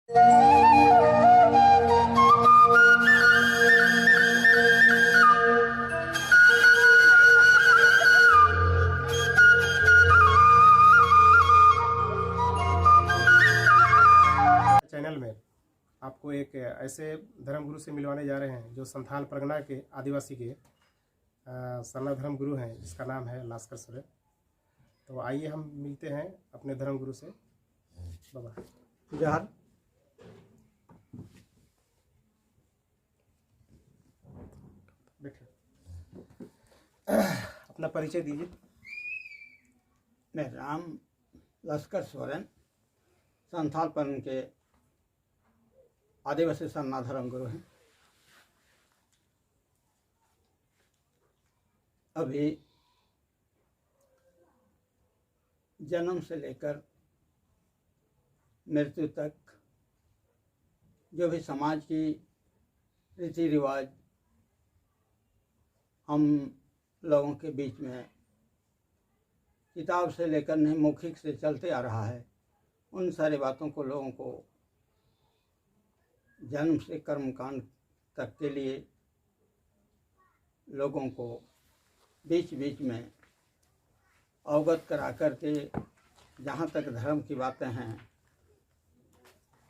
Channel में आपको एक ऐसे धर्मगुरु से मिलवाने जा रहे हैं जो संथाल परगना के आदिवासी के सरना धर्मगुरु हैं, जिसका नाम है लास्कर सोरेन। तो आइए हम मिलते हैं अपने धर्मगुरु से। बाबा जोहार। बैठे, अपना परिचय दीजिए। मैं राम लश्कर सोरेन संथाल परगना के आदिवासी सरना धर्मगुरु हैं। अभी जन्म से लेकर मृत्यु तक जो भी समाज की रीति रिवाज हम लोगों के बीच में किताब से लेकर नहीं मौखिक से चलते आ रहा है, उन सारी बातों को लोगों को जन्म से कर्मकांड तक के लिए लोगों को बीच बीच में अवगत करा करके जहाँ तक धर्म की बातें हैं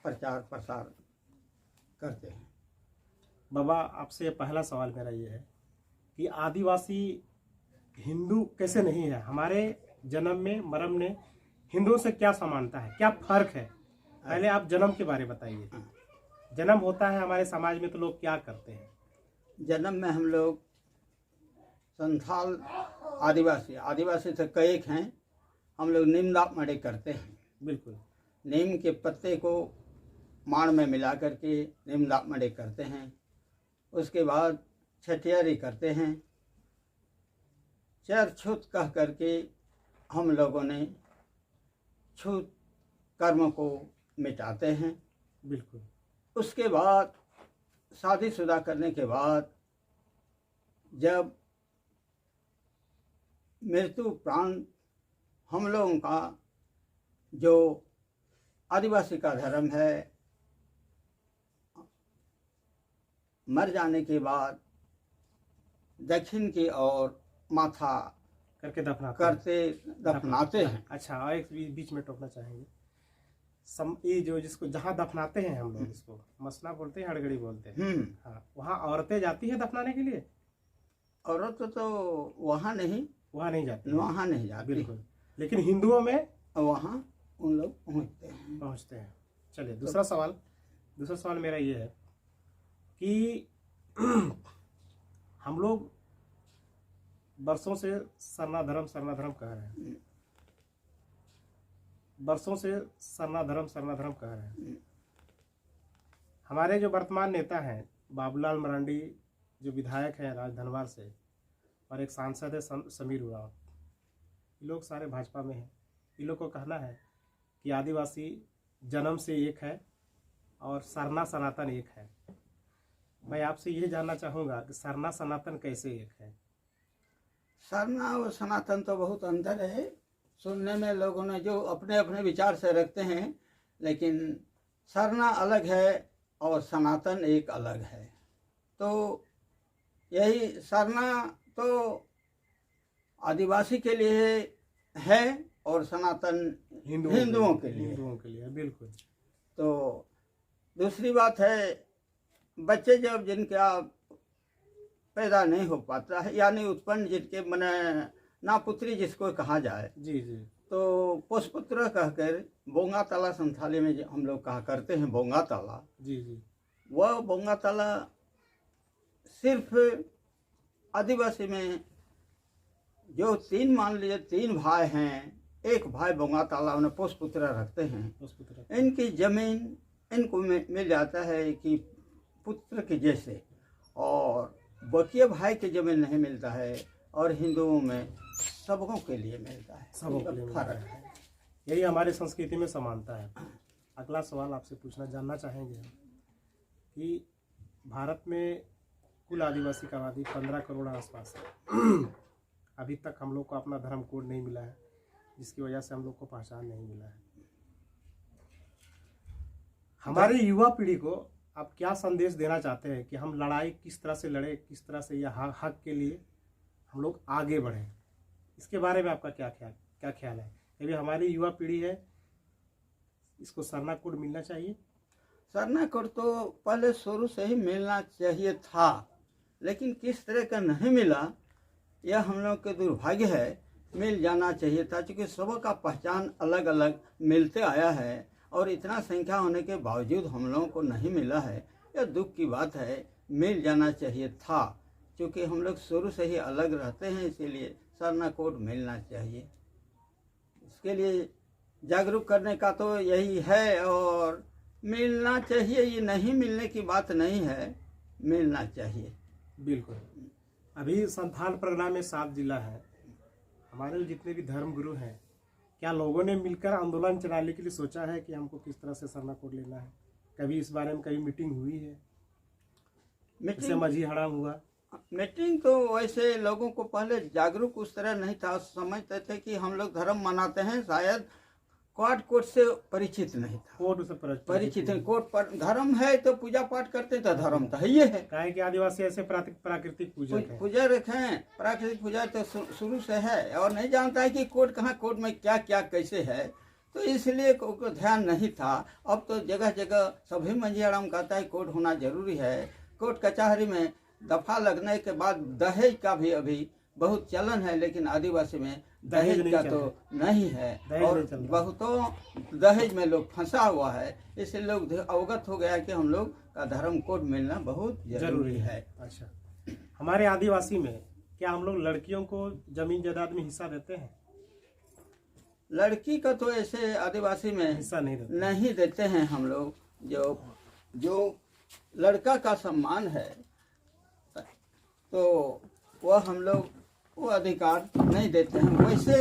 प्रचार प्रसार करते हैं। बाबा, आपसे पहला सवाल मेरा ये है कि आदिवासी हिंदू कैसे नहीं है? हमारे जन्म में मरण में हिंदुओं से क्या समानता है, क्या फर्क है? पहले आप जन्म के बारे में बताइए। जन्म होता है हमारे समाज में तो लोग क्या करते हैं? जन्म में हम लोग संथाल आदिवासी से कई हैं, हम लोग नीमदाप मड़े करते हैं। बिल्कुल। नीम के पत्ते को माड़ में मिला करके नीमदाप मड़े करते हैं। उसके बाद छठियारी करते हैं। चर छूत कह करके हम लोगों ने छूत कर्म को मिटाते हैं। बिल्कुल। उसके बाद शादीशुदा करने के बाद जब मृत्यु प्राण हम लोगों का जो आदिवासी का धर्म है, मर जाने के बाद दक्षिण की ओर माथा करके दफनाते हैं। अच्छा, और एक बीच में टोकना चाहेंगे। ये जो जिसको जहाँ दफनाते हैं हम लोग, इसको मसना बोलते हैं, हड़गड़ी बोलते हैं। हाँ, वहाँ औरतें जाती हैं दफनाने के लिए? औरत तो वहाँ नहीं जाती, वहाँ नहीं जाती। बिल्कुल। लेकिन हिंदुओं में वहाँ उन लोग पहुँचते हैं। चलिए, दूसरा सवाल मेरा ये है कि हम लोग बरसों से सरना धर्म कह रहे हैं, बरसों से सरना धर्म कह रहे हैं। हमारे जो वर्तमान नेता हैं बाबूलाल मरांडी, जो विधायक हैं राजधनवार से, और एक सांसद है समीर उरांव, ये लोग सारे भाजपा में हैं। ये लोग को कहना है कि आदिवासी जन्म से एक है और सरना सनातन एक है। मैं आपसे ये जानना चाहूँगा कि सरना सनातन कैसे एक है? सरना और सनातन तो बहुत अंतर है। सुनने में लोगों ने जो अपने अपने विचार से रखते हैं, लेकिन सरना अलग है और सनातन एक अलग है। तो यही सरना तो आदिवासी के लिए है और सनातन हिंदुओं के लिए। बिल्कुल। तो दूसरी बात है, बच्चे जब जिनका पैदा नहीं हो पाता है, यानी उत्पन्न जिनके मने ना पुत्री जिसको कहा जाए, जी, तो पुष्पुत्र कहकर बोंगा ताला संथाली में हम लोग कहा करते हैं बोंगा ताला। जी। वह बोंगा ताला सिर्फ आदिवासी में जो मान लीजिए 3 भाई हैं, एक भाई बोंगा ताला उन्हें पुष्पुत्र रखते हैं। इनकी जमीन इनको मिल जाता है कि पुत्र के जैसे, और बकिया भाई की जमीन नहीं मिलता है, और हिंदुओं में सबकों के लिए मिलता है। फर्क है। यही हमारी संस्कृति में समानता है। अगला सवाल आपसे जानना चाहेंगे कि भारत में कुल आदिवासी का आबादी 15 करोड़ आसपास है। अभी तक हम लोग को अपना धर्म कोड नहीं मिला है, जिसकी वजह से हम लोग को पहचान नहीं मिला है। हमारे युवा पीढ़ी को आप क्या संदेश देना चाहते हैं कि हम लड़ाई किस तरह से लड़े, किस तरह से यह हक के लिए हम लोग आगे बढ़े? इसके बारे में आपका क्या ख्याल है? अभी हमारी युवा पीढ़ी है, इसको सरना कोड मिलना चाहिए। सरना कोड तो पहले शुरू से ही मिलना चाहिए था, लेकिन किस तरह का नहीं मिला यह हम लोग के दुर्भाग्य है। मिल जाना चाहिए था, क्योंकि सबका पहचान अलग अलग मिलते आया है और इतना संख्या होने के बावजूद हम लोगों को नहीं मिला है। यह दुख की बात है। मिल जाना चाहिए था, क्योंकि हम लोग शुरू से ही अलग रहते हैं, इसीलिए सरना कोड मिलना चाहिए। इसके लिए जागरूक करने का तो यही है, और मिलना चाहिए, ये नहीं मिलने की बात नहीं है, मिलना चाहिए। बिल्कुल। अभी संथाल परगना में 7 जिला है। हमारे जितने भी धर्म गुरु हैं, क्या लोगों ने मिलकर आंदोलन चलाने के लिए सोचा है कि हमको किस तरह से सरना कोड लेना है? कभी इस बारे में कभी मीटिंग हुई है? जैसे माझी हड़ाम हुआ। मीटिंग तो वैसे लोगों को पहले जागरूक उस तरह नहीं था, समझते थे कि हम लोग धर्म मनाते हैं, शायद कोड से परिचित नहीं था। कोड से परिचित है, कोड पर धर्म है तो पूजा पाठ करते तो धर्म तो है ये है। काहे कि आदिवासी ऐसे प्राकृतिक पूजा है। पूजा रखें, प्राकृतिक पूजा तो शुरू से है, और नहीं जानता है कि कोड कहाँ, कोड में क्या क्या कैसे है, तो इसलिए को ध्यान नहीं था। अब तो जगह जगह सभी मंझियाराम कहता है कोड होना जरूरी है। कोर्ट कचहरी में दफा लगने के बाद दहेज का भी अभी बहुत चलन है, लेकिन आदिवासी में दहेज का तो नहीं है, और बहुतों दहेज में लोग फंसा हुआ है। इसलिए लोग अवगत हो गया कि हम लोग का धर्म कोड मिलना बहुत जरूरी है। अच्छा, हमारे आदिवासी में क्या हम लोग लड़कियों को जमीन जायदाद में हिस्सा देते हैं? लड़की का तो ऐसे आदिवासी में हिस्सा नहीं देते हैं हम लोग। जो लड़का का सम्मान है तो वह हम लोग वो अधिकार नहीं देते हैं। वैसे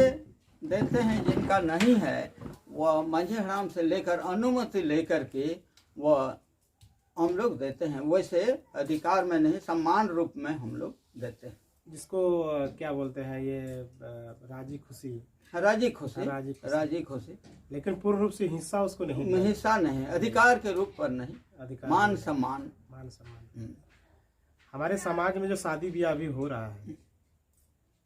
देते हैं जिनका नहीं है, वह मंझियाराम से लेकर अनुमति लेकर के वह हम लोग देते हैं। वैसे अधिकार में नहीं, सम्मान रूप में हम लोग देते हैं। जिसको क्या बोलते हैं, ये राजी खुशी। लेकिन पूर्ण रूप से हिस्सा उसको नहीं, हिस्सा नहीं, अधिकार के रूप पर नहीं, अधिकार, मान सम्मान। हमारे समाज में जो शादी ब्याह भी हो रहा है,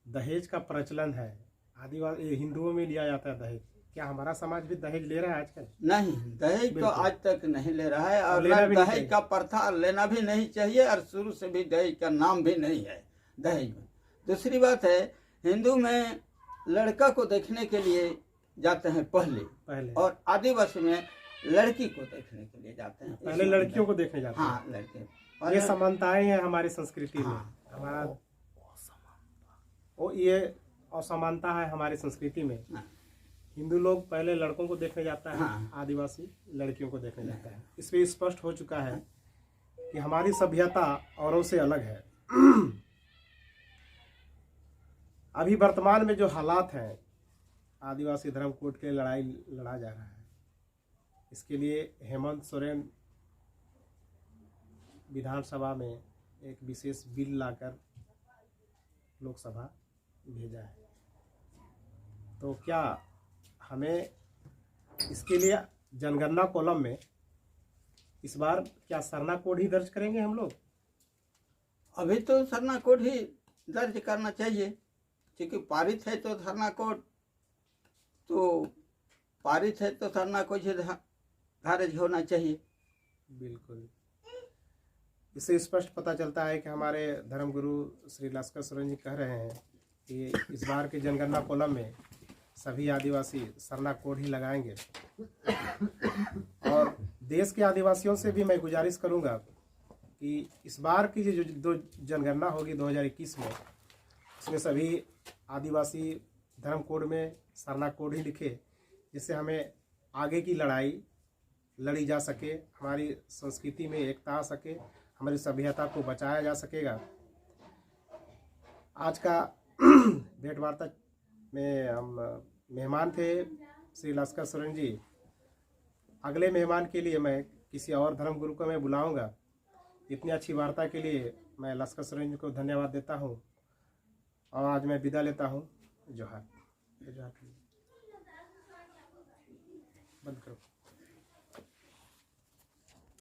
दहेज का प्रचलन है। आदिवासी हिंदुओं में लिया जाता है दहेज। क्या हमारा समाज भी दहेज ले रहा है आजकल? नहीं, दहेज तो आज तक नहीं ले रहा है, और दहेज का प्रथा लेना भी नहीं चाहिए, और शुरू से भी दहेज का नाम भी नहीं है दहेज में। दूसरी बात है, हिंदू में लड़का को देखने के लिए जाते हैं पहले, और आदिवासी में लड़की को देखने के लिए जाते हैं। पहले लड़कियों को देखने जाते हैं। हाँ, लड़के। ये समानताएं हैं हमारी संस्कृति में। हमारा ये असमानता है हमारी संस्कृति में। हिंदू लोग पहले लड़कों को देखने जाता है, आदिवासी लड़कियों को देखने जाता है। इसमें स्पष्ट हो चुका है कि हमारी सभ्यता औरों से अलग है। अभी वर्तमान में जो हालात हैं, आदिवासी धर्म कोड के लड़ाई लड़ा जा रहा है, इसके लिए हेमंत सोरेन विधानसभा में एक विशेष बिल लाकर लोकसभा भेजा है। तो क्या हमें इसके लिए जनगणना कॉलम में इस बार क्या सरना कोड ही दर्ज करेंगे हम लोग? अभी तो सरना कोड ही दर्ज करना चाहिए, क्योंकि पारित है तो सरना कोड, तो पारित है तो सरना कोड ही दर्ज होना चाहिए। बिल्कुल। इससे स्पष्ट पता चलता है कि हमारे धर्मगुरु श्री लस्कर सोरेन जी कह रहे हैं कि इस बार के जनगणना कॉलम में सभी आदिवासी सरना कोड ही लगाएंगे। और देश के आदिवासियों से भी मैं गुजारिश करूंगा कि इस बार की जो जनगणना होगी 2021 में, उसमें सभी आदिवासी धर्म कोड में सरना कोड ही लिखे, जिससे हमें आगे की लड़ाई लड़ी जा सके, हमारी संस्कृति में एकता आ सके, हमारी सभ्यता को बचाया जा सकेगा। आज का भेंट वार्ता में हम मेहमान थे श्री लस्कर सोरेन जी। अगले मेहमान के लिए मैं किसी और धर्म गुरु को मैं बुलाऊंगा। इतनी अच्छी वार्ता के लिए मैं लस्कर सोरेन जी को धन्यवाद देता हूं, और आज मैं विदा लेता हूं। जोहार। बंद करो।